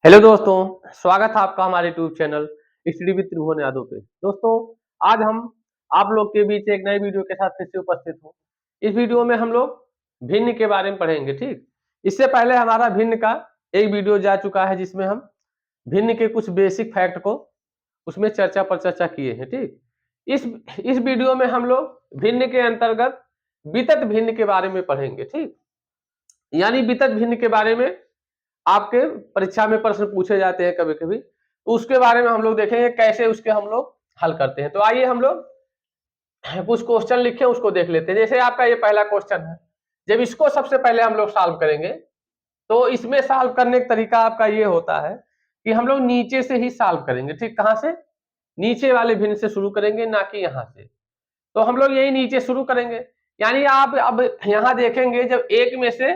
Hello दोस्तों, स्वागत है आपका हमारे यूट्यूब चैनल स्टडी विद त्रिभुवन यादव पे। दोस्तों, आज हम आप लोग के बीच एक नए वीडियो के साथ फिर से उपस्थित हूँ। इस वीडियो में हम लोग भिन्न के बारे में पढ़ेंगे। ठीक, इससे पहले हमारा भिन्न का एक वीडियो जा चुका है जिसमें हम भिन्न के कुछ बेसिक फैक्ट को उसमें चर्चा किए हैं। ठीक, इस वीडियो में हम लोग भिन्न के अंतर्गत वितत भिन्न के बारे में पढ़ेंगे। ठीक, यानी वितत भिन्न के बारे में आपके परीक्षा में प्रश्न पूछे जाते हैं कभी कभी, तो उसके बारे में हम लोग देखेंगे कैसे उसके हम लोग हल करते हैं। तो आइए हम लोग कुछ क्वेश्चन लिखे उसको देख लेते हैं। जैसे आपका ये पहला क्वेश्चन है, जब इसको सबसे पहले हम लोग सॉल्व करेंगे तो इसमें सॉल्व करने का तरीका आपका ये होता है कि हम लोग नीचे से ही सॉल्व करेंगे। ठीक, कहाँ से? नीचे वाले भिन्न से शुरू करेंगे, ना कि यहाँ से। तो हम लोग यही नीचे शुरू करेंगे। यानी आप अब यहाँ देखेंगे, जब एक में से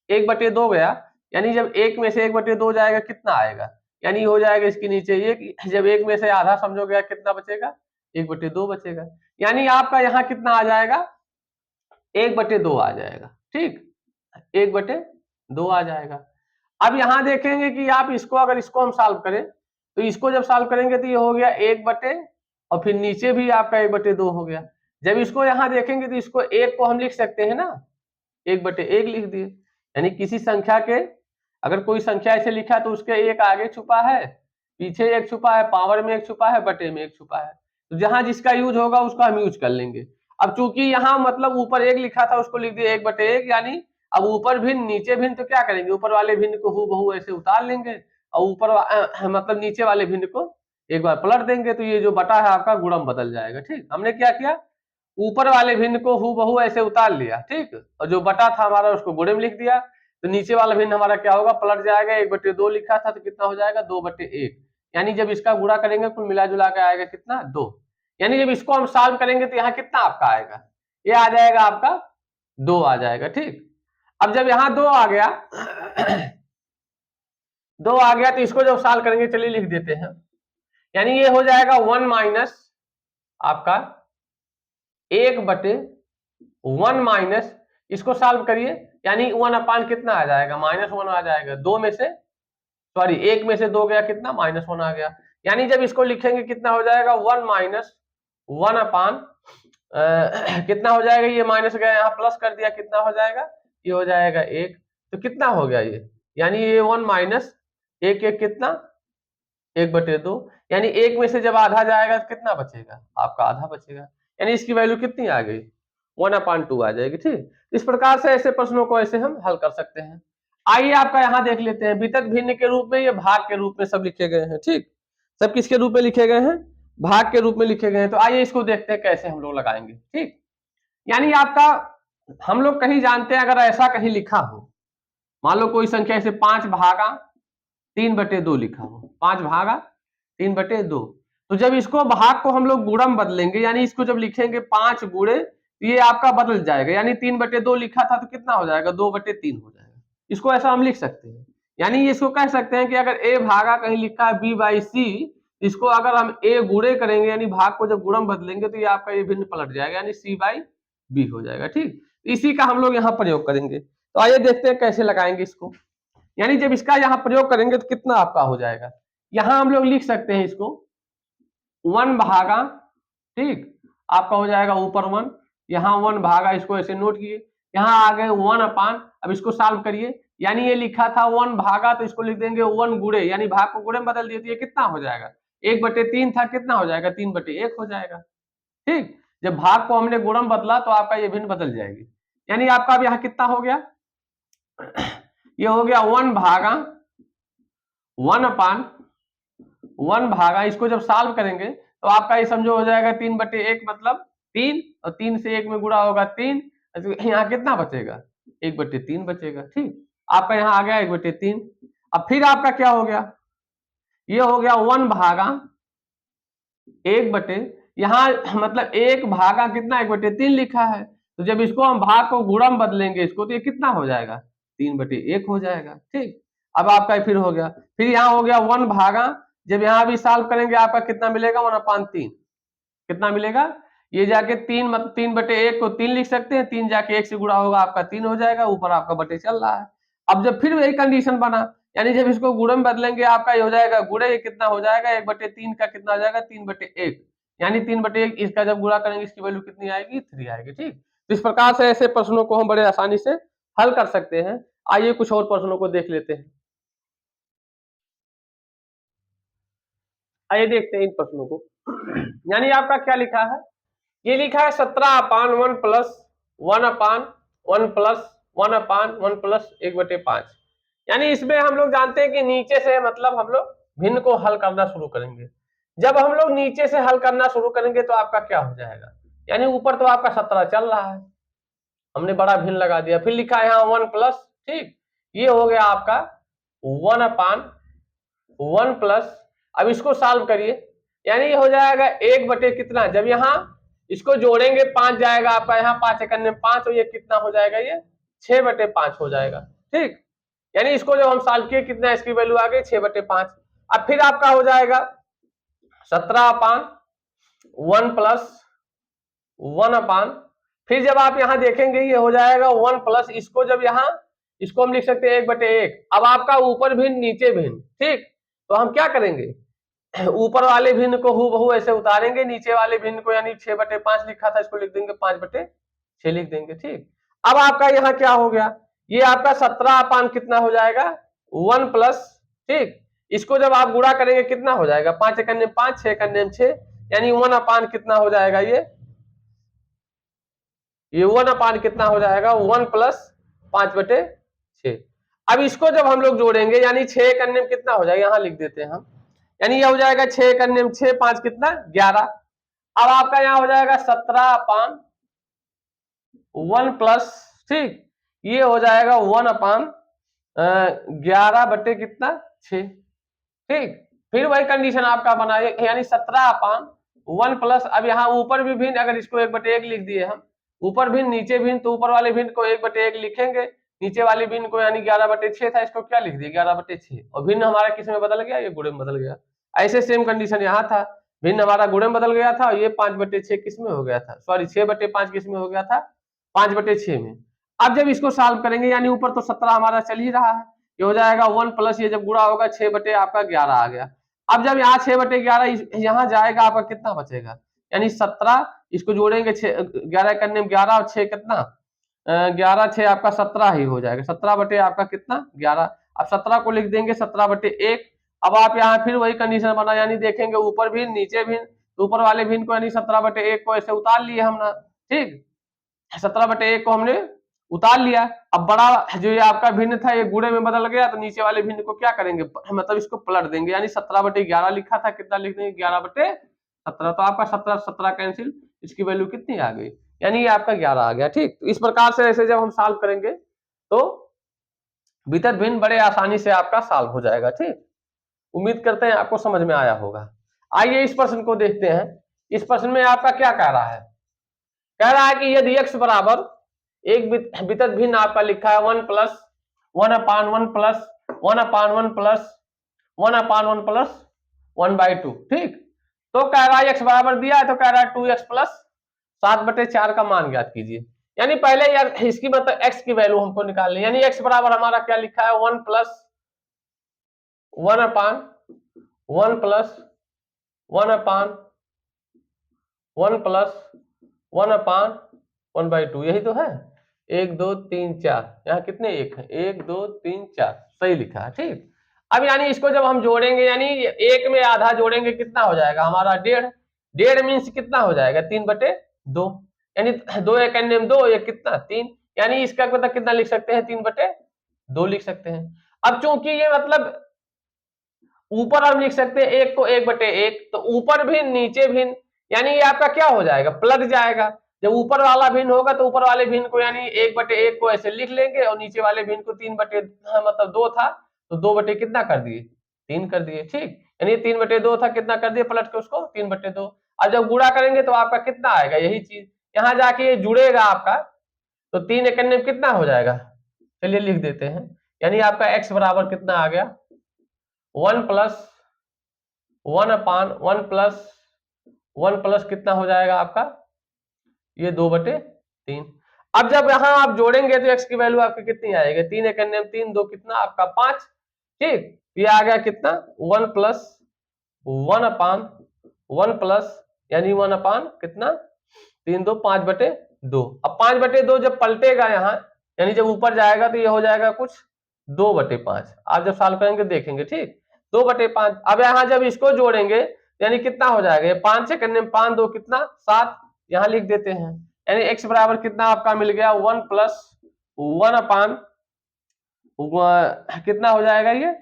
1/2 गया, यानी जब एक में से 1/2 जाएगा कितना आएगा, यानी हो जाएगा इसके नीचे ये कि जब एक में से आधा समझो गया कितना बचेगा, 1/2 बचेगा। यानी आपका यहाँ कितना आ जाएगा, 1/2 आ जाएगा। ठीक, 1/2 आ जाएगा। अब यहाँ देखेंगे कि आप इसको अगर इसको हम सॉल्व करें तो इसको जब सॉल्व करेंगे तो ये हो गया 1 बटे और फिर नीचे भी आपका 1/2 हो गया। जब इसको यहाँ देखेंगे तो इसको 1 को हम लिख सकते हैं ना, 1/1 लिख दिए। यानी किसी संख्या के अगर कोई संख्या ऐसे लिखा तो उसके एक आगे छुपा है, पीछे एक छुपा है, पावर में एक छुपा है, बटे में एक छुपा है। तो जहां जिसका यूज होगा उसका हम यूज कर लेंगे। अब चूंकि यहाँ मतलब ऊपर 1 लिखा था उसको लिख दिया 1/1, यानी अब ऊपर भिन्न नीचे भिन्न, तो क्या करेंगे, ऊपर वाले भिन्न को हूबहू ऐसे उतार लेंगे और मतलब नीचे वाले भिन्न को एक बार पलट देंगे, तो ये जो बटा है आपका गुणम बदल जाएगा। ठीक, हमने क्या किया, ऊपर वाले भिन्न को हूबहू ऐसे उतार लिया। ठीक, और जो बटा था हमारा उसको गुणे में लिख दिया, तो नीचे वाला भिन्न हमारा क्या होगा, पलट जाएगा। 1/2 लिखा था तो कितना हो जाएगा, 2/1। यानी जब इसका गुणा करेंगे कुल मिला जुला के आएगा कितना, 2। यानी जब इसको हम सॉल्व करेंगे तो यहाँ कितना आपका आएगा, ये आ जाएगा आपका 2 आ जाएगा। ठीक, अब जब यहाँ 2 आ गया 2 आ गया तो इसको जब सॉल्व करेंगे, चलिए लिख देते हैं। यानी ये हो जाएगा 1 माइनस आपका 1/1 माइनस, इसको सॉल्व करिए, यानी 1 अपान कितना आ जाएगा, -1 आ जाएगा। 2 में से सॉरी 1 में से 2 गया कितना, -1 आ गया। यानी जब इसको लिखेंगे कितना हो जाएगा, 1 माइनस 1 अपान कितना हो जाएगा, ये माइनस गया यहाँ प्लस कर दिया, कितना हो जाएगा, ये हो जाएगा 1। तो कितना हो गया ये, यानी ये 1 माइनस 1 कितना, 1/2। यानी 1 में से जब आधा जाएगा तो कितना बचेगा, आपका आधा बचेगा। यानी इसकी वैल्यू कितनी आ गई, 1/2 आ जाएगी। ठीक, इस प्रकार से ऐसे प्रश्नों को ऐसे हम हल कर सकते हैं। आइए आपका यहाँ देख लेते हैं, वितत भिन्न के रूप में, ये भाग के रूप में सब लिखे गए हैं। ठीक, सब किसके रूप में लिखे गए हैं, भाग के रूप में लिखे गए हैं। तो आइए इसको देखते हैं कैसे हम लोग लगाएंगे। ठीक, यानी आपका हम लोग कहीं जानते हैं, अगर ऐसा कहीं लिखा हो, मान लो कोई संख्या ऐसे 5 भागा 3/2 लिखा हो, 5 भागा 3/2, तो जब इसको भाग को हम लोग गुणम बदलेंगे, यानी इसको जब लिखेंगे 5 गुणे, तो ये आपका बदल जाएगा। यानी 3/2 लिखा था तो कितना हो जाएगा, 2/3 हो जाएगा। इसको ऐसा हम लिख सकते हैं। यानी इसको कह सकते हैं कि अगर a भागा कहीं लिखा है b/c, इसको अगर हम a गुणे करेंगे, यानी भाग को जब गुणम बदलेंगे, तो ये आपका ये भिन्न पलट जाएगा, यानी c/b हो जाएगा। ठीक, इसी का हम लोग यहाँ प्रयोग करेंगे। तो आइए देखते हैं कैसे लगाएंगे इसको। यानी जब इसका यहाँ प्रयोग करेंगे तो कितना आपका हो जाएगा, यहाँ हम लोग लिख सकते हैं इसको 1 भागा, ठीक, आपका हो जाएगा ऊपर 1, यहाँ 1 भागा, इसको ऐसे नोट किए, यहाँ आ गए 1 अपान, अब इसको सॉल्व करिए। यानी ये लिखा था 1 भागा, तो इसको लिख देंगे 1 गुणे, यानी भाग को गुणे में बदल दिए, तो ये कितना हो जाएगा, 1/3 था, कितना हो जाएगा, 3/1 हो जाएगा। ठीक, जब भाग को हमने गुणम बदला तो आपका ये भिन्न बदल जाएगी। यानी आपका अब यहाँ कितना हो गया, ये हो गया 1 भागा 1 अपान 1 भागा, इसको जब सॉल्व करेंगे तो आपका ये समझो हो जाएगा 3/1, मतलब 3, और 3 से 1 में गुणा होगा 3, यहाँ कितना बचेगा, 1/3 बचेगा। ठीक, आपका यहाँ आ गया 1/3। अब फिर आपका क्या हो गया, ये हो गया 1 भागा 1 यहाँ मतलब 1 भागा कितना, 1/3 लिखा है, तो जब इसको हम भाग को गुणम बदलेंगे इसको, तो ये कितना हो जाएगा, 3/1 हो जाएगा। ठीक, अब आपका फिर हो गया, फिर यहाँ हो गया 1 भागा, जब यहाँ भी सॉल्व करेंगे आपका कितना मिलेगा, 1/3, कितना मिलेगा, ये जाके 3/1 को 3 लिख सकते हैं, 3 जाके 1 से गुणा होगा आपका 3 हो जाएगा, ऊपर आपका बटे चल रहा है। अब जब फिर वही कंडीशन बना, यानी जब इसको गुणे में बदलेंगे आपका ये हो जाएगा गुणे, ये कितना हो जाएगा 1/3 का कितना हो जाएगा 3/1, यानी 3/1 इसका जब गुणा करेंगे इसकी वैल्यू कितनी आएगी 3 आएगी। ठीक, तो इस प्रकार से ऐसे प्रश्नों को हम बड़े आसानी से हल कर सकते हैं। आइए कुछ और प्रश्नों को देख लेते हैं। आइए देखते हैं इन प्रश्नों को। यानी आपका क्या लिखा है, ये लिखा है 17/1 प्लस 1/1 प्लस 1/1 प्लस 1/5। यानी इसमें हम लोग जानते हैं कि नीचे से मतलब हम लोग भिन्न को हल करना शुरू करेंगे। जब हम लोग नीचे से हल करना शुरू करेंगे तो आपका क्या हो जाएगा, यानी ऊपर तो आपका 17 चल रहा है, हमने बड़ा भिन्न लगा दिया, फिर लिखा है यहाँ 1 प्लस, ठीक, ये हो गया आपका 1/1 प्लस, अब इसको सॉल्व करिए, यानी ये हो जाएगा 1 बटे कितना, जब यहाँ इसको जोड़ेंगे 5 जाएगा आपका, यहाँ 5 एक अन्य 5, और ये कितना हो जाएगा, ये 6/5 हो जाएगा। ठीक, यानी इसको जब हम सॉल्व किए कितना इसकी वैल्यू आ गई 6/5। अब फिर आपका हो जाएगा 17/1 प्लस 1/, फिर जब आप यहाँ देखेंगे ये हो जाएगा 1 प्लस, इसको जब यहाँ इसको हम लिख सकते हैं 1/1। अब आपका ऊपर भिन्न नीचे भिन्न, ठीक, तो हम क्या करेंगे, ऊपर वाले भिन्न को हूबहू ऐसे उतारेंगे, नीचे वाले भिन्न को यानी 6/5 लिखा था इसको लिख देंगे 5/6 लिख देंगे। ठीक, अब आपका यहाँ क्या हो गया, ये आपका 17/, कितना हो जाएगा 1 प्लस, ठीक, इसको जब आप गुणा करेंगे कितना हो जाएगा 5 एक अन्य 5, 6 एक अन्य 6, यानी 1/, कितना हो जाएगा ये 1/, कितना हो जाएगा 1 प्लस 5/6। अब इसको जब हम लोग जोड़ेंगे यानी 6 एक अन्य कितना हो जाएगा, यहाँ लिख देते हैं हम, यानी यह हो जाएगा 6 एक अन्य 6, 5 कितना 11। अब आपका यहाँ हो जाएगा 17/1 प्लस, ठीक, ये हो जाएगा 1/11 बटे कितना 6। ठीक, फिर वही कंडीशन आपका बना, यानी 17/1 प्लस, अब यहाँ ऊपर भी भिन्न, अगर इसको 1/1 लिख दिए हम, ऊपर भिन्न नीचे भिन्न, तो ऊपर वाले भिन्न को 1/1 लिखेंगे, नीचे वाले भिन्न को यानी 11/6 था, इसको क्या लिख दिया 11/6, और भिन्न हमारा किस में बदल गया, ये गुणे में बदल गया। ऐसे सेम कंडीशन यहाँ था, भिन्न हमारा गुणे में बदल गया था, और ये 5/6 किस में हो गया था, सॉरी 6/5 किस में हो गया था 5/6 में। अब जब इसको सॉल्व करेंगे यानी ऊपर तो 17 हमारा चल ही रहा है, ये हो जाएगा 1 प्लस, ये जब गुणा होगा 6/11 आ गया। अब जब यहाँ 6/11 यहाँ जाएगा आपका कितना बचेगा, यानी 17, इसको जोड़ेंगे 11 करने में 11 और 6 कितना 11 6 आपका 17 ही हो जाएगा, 17 बटे आपका कितना 11। अब 17 को लिख देंगे 17/1। अब आप यहाँ फिर वही कंडीशन बना, यानी देखेंगे ऊपर भी नीचे भी, ऊपर वाले भिन्न को यानी 17/1 को ऐसे उतार लिए हमने, ठीक, 17/1 को हमने उतार लिया। अब बड़ा जो ये आपका भिन्न था ये गुणे में बदल गया, तो नीचे वाले भिन्न को क्या करेंगे, मतलब इसको पलट देंगे, यानी 17/11 लिखा था, कितना लिख देंगे 11/17, तो आपका 17 कैंसिल, इसकी वैल्यू कितनी आ गई, यानी ये आपका 11 आ गया। ठीक, तो इस प्रकार से ऐसे जब हम सॉल्व करेंगे तो वितत भिन्न बड़े आसानी से आपका सॉल्व हो जाएगा। ठीक, उम्मीद करते हैं आपको समझ में आया होगा। आइए इस प्रश्न को देखते हैं। इस प्रश्न में आपका क्या कह रहा है, कह रहा है कि यदि x बराबर एक वितत भिन्न आपका लिखा है 1 प्लस 1/1 प्लस 1/1 प्लस 1/1 प्लस 1/2, ठीक, तो कह रहा है x बराबर दिया है, तो कह रहा है 2x प्लस 7/4 का मान ज्ञात कीजिए। यानी पहले यार इसकी मतलब x की वैल्यू हमको निकालनी, यानी x बराबर हमारा क्या लिखा है 1 प्लस 1/1 प्लस 1/1 प्लस 1/1/2, यही तो है, 1 2 3 4, यहाँ कितने एक है 1 2 3 4, सही लिखा है। ठीक, अब यानी इसको जब हम जोड़ेंगे यानी एक में आधा जोड़ेंगे कितना हो जाएगा हमारा 1.5, 1.5 मीन्स कितना हो जाएगा 3/2, यानी 2 एक अन्य 2, ये कितना 3, यानी इसका मतलब कितना लिख सकते हैं 3/2 लिख सकते हैं। अब चूंकि ये मतलब ऊपर हम लिख सकते हैं एक को 1/1, तो ऊपर भिन्न नीचे भिन्न, यानी ये आपका क्या हो जाएगा पलट जाएगा, जब ऊपर वाला भिन्न होगा तो ऊपर वाले भिन्न को यानी 1/1 को ऐसे लिख लेंगे, और नीचे वाले भिन्न को 3/2 था, तो 2 बटे कितना कर दिए 3 कर दिए। ठीक, यानी 3/2 था, कितना कर दिए पलट के उसको 3/2। अब जब गुणा करेंगे तो आपका कितना आएगा, यही चीज यहाँ जाके ये जुड़ेगा आपका, तो 3 एकन्ने में कितना हो जाएगा, चलिए लिख देते हैं, यानी आपका x बराबर कितना आ गया 1 प्लस 1/1 प्लस 1 प्लस कितना हो जाएगा आपका ये 2/3। अब जब यहाँ आप जोड़ेंगे तो x की वैल्यू आपकी कितनी आएगी, 3 एक अन्य 3, 2 कितना आपका 5। ठीक, ये आ गया कितना 1 प्लस यानी 1 अपान कितना 3 2 5/2। अब 5/2 जब पलटेगा यहाँ यानी जब ऊपर जाएगा तो ये हो जाएगा कुछ 2/5। आप जब सॉल्व करेंगे देखेंगे, ठीक 2/5। अब यहाँ जब इसको जोड़ेंगे यानी कितना हो जाएगा, ये 5 से करने में 5 2 कितना 7, यहाँ लिख देते हैं। यानी x बराबर कितना आपका मिल गया 1 प्लस 1 अपान कितना हो जाएगा ये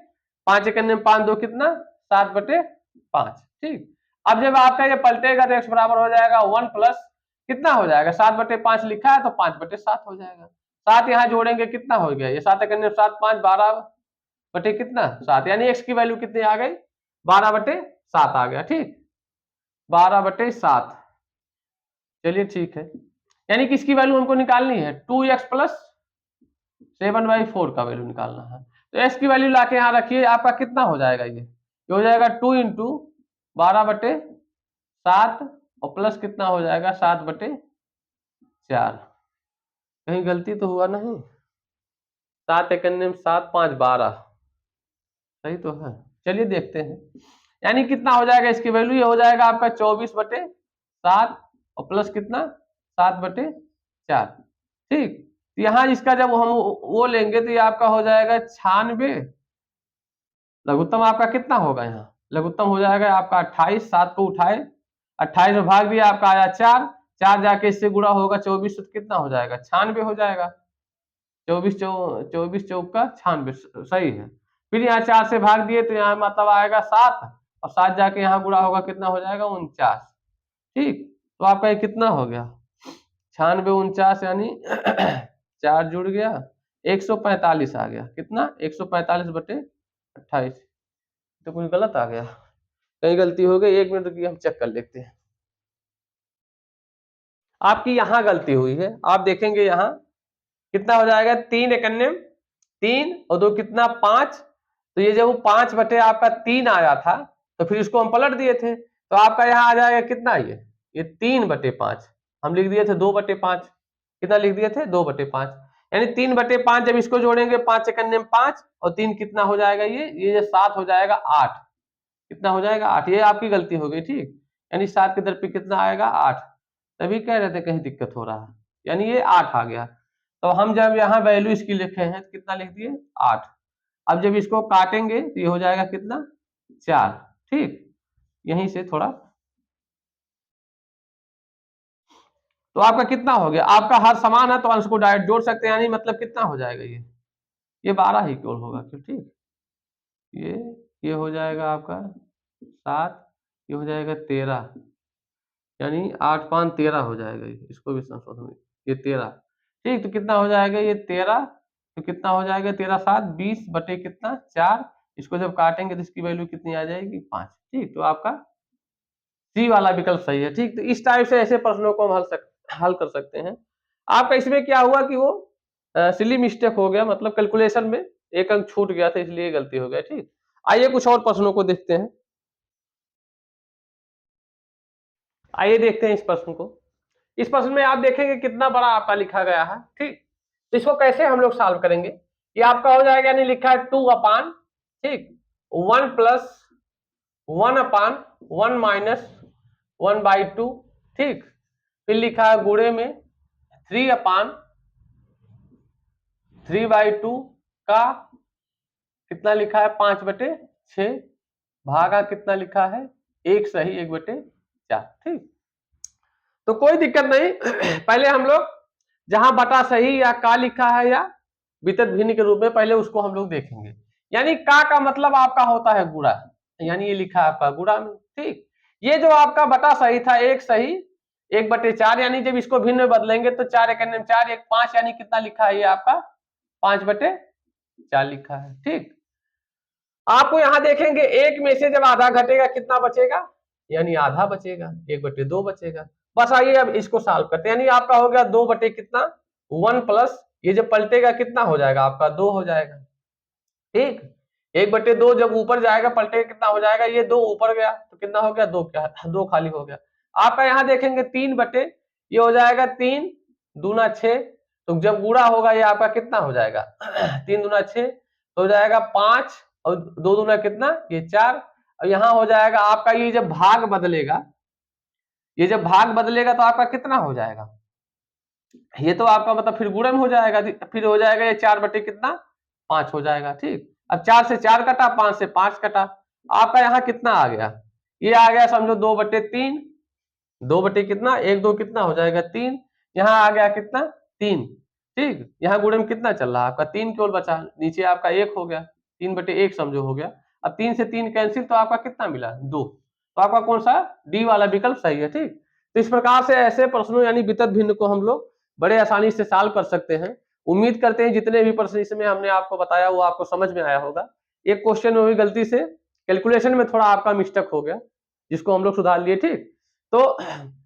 5 से करने में 5 2 कितना 7/5। ठीक, अब जब आपका ये पलटेगा तो x बराबर हो जाएगा 1 प्लस कितना हो जाएगा 7/5 लिखा है तो 5/7 हो जाएगा। 7 यहाँ जोड़ेंगे कितना हो गया, ये 7 करने 7 5 12 कितना 7, यानी x की वैल्यू कितनी आ गई 12/7 आ गया। ठीक, 12/7। चलिए ठीक है, यानी कि इसकी वैल्यू हमको निकालनी है 2x प्लस 7/4 का वैल्यू निकालना है। तो x की वैल्यू लाके यहाँ रखिए, आपका कितना हो जाएगा, ये हो जाएगा 2 इंटू 12/7 और प्लस कितना हो जाएगा 7/4। कहीं गलती तो हुआ नहीं, 7 एकन्ने में 7 5 12 सही तो है। चलिए देखते हैं, यानी कितना हो जाएगा इसकी वैल्यू, ये हो जाएगा आपका 24/7 और प्लस कितना 7/4। ठीक, तो यहाँ इसका जब हम वो लेंगे तो ये आपका हो जाएगा 96। लघुत्तम आपका कितना होगा, यहाँ लघुत्तम हो जाएगा आपका 28। 7 को उठाए 28 में भाग दिया, आपका आया 4 4 जाके इससे गुणा होगा 24 तो कितना हो जाएगा 96 हो जाएगा। 24 चौक का 96 सही है। फिर यहाँ 4 से भाग दिए तो यहाँ मतलब आएगा 7 और 7 जाके यहाँ गुणा होगा कितना हो जाएगा 49। ठीक, तो आपका ये कितना हो गया 96 49 यानी 4 जुड़ गया 145 आ गया, कितना 145/28। तो कुछ गलत आ गया, कहीं गलती हो गई, 1 मिनट रुकिए हम चेक कर लेते हैं। आपकी यहाँ गलती हुई है, आप देखेंगे यहाँ कितना हो जाएगा 3 एकन्ने 3 और 2 कितना 5। तो ये जब वो 5 बटे आपका 3 आया था तो फिर इसको हम पलट दिए थे, तो आपका यहाँ आ जाएगा कितना, ये 3/5 हम लिख दिए थे 2/5। कितना लिख दिए थे 2/5, यानी 3/5 जब इसको जोड़ेंगे 5 एकन्ने में 5 और 3 कितना हो जाएगा, ये 7 हो जाएगा 8। कितना हो जाएगा 8, ये आपकी गलती हो गई। ठीक, यानी 7 के दर पे कितना आएगा 8, तभी कह रहे थे कहीं दिक्कत हो रहा है, यानी ये 8 आ गया। तो हम जब यहाँ वैल्यू इसकी लिखे हैं तो कितना लिख दिए 8। अब जब इसको काटेंगे तो ये हो जाएगा कितना 4। ठीक, यहीं से थोड़ा, तो आपका कितना हो गया, आपका हर समान है तो अंश को डायरेक्ट जोड़ सकते हैं, यानी मतलब कितना हो जाएगा, ये 12 ही क्यों होगा क्यों। ठीक, ये हो जाएगा आपका 7, ये हो जाएगा 13, यानी 8 5 13 हो जाएगा, इसको भी संशोधन, ये 13। ठीक, तो कितना हो जाएगा ये 13, तो कितना हो जाएगा 13 7 20 बटे कितना 4, इसको जब काटेंगे तो इसकी वैल्यू कितनी आ जाएगी 5। ठीक, तो आपका सी वाला विकल्प सही है। ठीक, तो इस टाइप से ऐसे प्रश्नों को हम हल कर सकते हैं। आपका इसमें क्या हुआ कि वो सिली मिस्टेक हो गया, मतलब कैलकुलेशन में एक अंक छूट गया था इसलिए गलती हो गया। ठीक, आइए कुछ और प्रश्नों को देखते हैं। आइए देखते हैं इस प्रश्न को। इस प्रश्न में आप देखेंगे कितना बड़ा आपका लिखा गया है। ठीक, तो इसको कैसे हम लोग सॉल्व करेंगे, ये आपका हो जाएगा, यानी लिखा है 2 अपान ठीक 1 प्लस 1 अपान 1 माइनस 1/2। ठीक, फिर लिखा है गुणे में 3 अपान 3/2 का कितना लिखा है 5/6 भागा कितना लिखा है 1 सही 1/4। ठीक, तो कोई दिक्कत नहीं पहले हम लोग जहां बटा सही या का लिखा है या वितत भिन्न के रूप में पहले उसको हम लोग देखेंगे। यानी का मतलब आपका होता है गुणा, यानी ये लिखा है आपका गुणा में। ठीक, ये जो आपका बटा सही था 1 सही 1/4, यानी जब इसको भिन्न में बदलेंगे तो 4 एकन्ने में 4 1 5, यानी कितना लिखा है ये आपका 5/4 लिखा है। ठीक, आपको यहां देखेंगे 1 में से जब आधा घटेगा कितना बचेगा, यानी आधा बचेगा 1/2 बचेगा। बस आइए अब इसको सॉल्व करते हैं, यानी आपका हो गया 2 बटे कितना 1 प्लस ये जब पलटेगा कितना हो जाएगा आपका 2 हो जाएगा। ठीक, 1/2 जब ऊपर जाएगा पलटेगा कितना हो जाएगा, ये 2 ऊपर गया तो कितना हो गया 2 क्या 2 खाली हो गया। आपका यहाँ देखेंगे 3 बटे ये हो जाएगा 3 दूना 6, तो जब गुणा होगा ये आपका कितना हो जाएगा 3 दूना 6 तो हो जाएगा 5 और 2 दूना कितना, ये 4, और यहाँ हो जाएगा आपका ये जब भाग बदलेगा, ये जब भाग बदलेगा तो आपका कितना हो जाएगा, ये तो आपका मतलब फिर गुणन हो जाएगा, फिर हो जाएगा ये 4 बटे कितना, 5 हो जाएगा। ठीक, अब 4 से 4 कटा, 5 से 5 कटा, आपका यहाँ कितना आ गया, ये आ गया समझो 2/3, 2 बटे कितना, 1 2 कितना हो जाएगा 3, यहाँ आ गया कितना 3। ठीक, यहाँ गुणन कितना चल रहा है आपका 3 केवल बचा, नीचे आपका 1 हो गया, 3/1 समझो हो गया। अब 3 से 3 कैंसिल, तो आपका कितना मिला 2, तो आपका कौन सा डी वाला विकल्प सही है। ठीक, तो इस प्रकार से ऐसे प्रश्नों यानी वितत भिन्न को हम लोग बड़े आसानी से सॉल्व कर सकते हैं। उम्मीद करते हैं जितने भी प्रश्न इसमें हमने आपको बताया वो आपको समझ में आया होगा। एक क्वेश्चन में भी गलती से कैलकुलेशन में थोड़ा आपका मिस्टेक हो गया, जिसको हम लोग सुधार लिए। ठीक, तो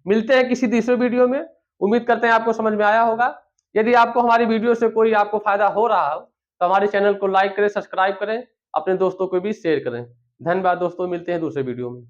मिलते हैं किसी दूसरे वीडियो में, उम्मीद करते हैं आपको समझ में आया होगा। यदि आपको हमारी वीडियो से कोई आपको फायदा हो रहा हो तो हमारे चैनल को लाइक करें, सब्सक्राइब करें, अपने दोस्तों को भी शेयर करें। धन्यवाद दोस्तों, मिलते हैं दूसरे वीडियो में।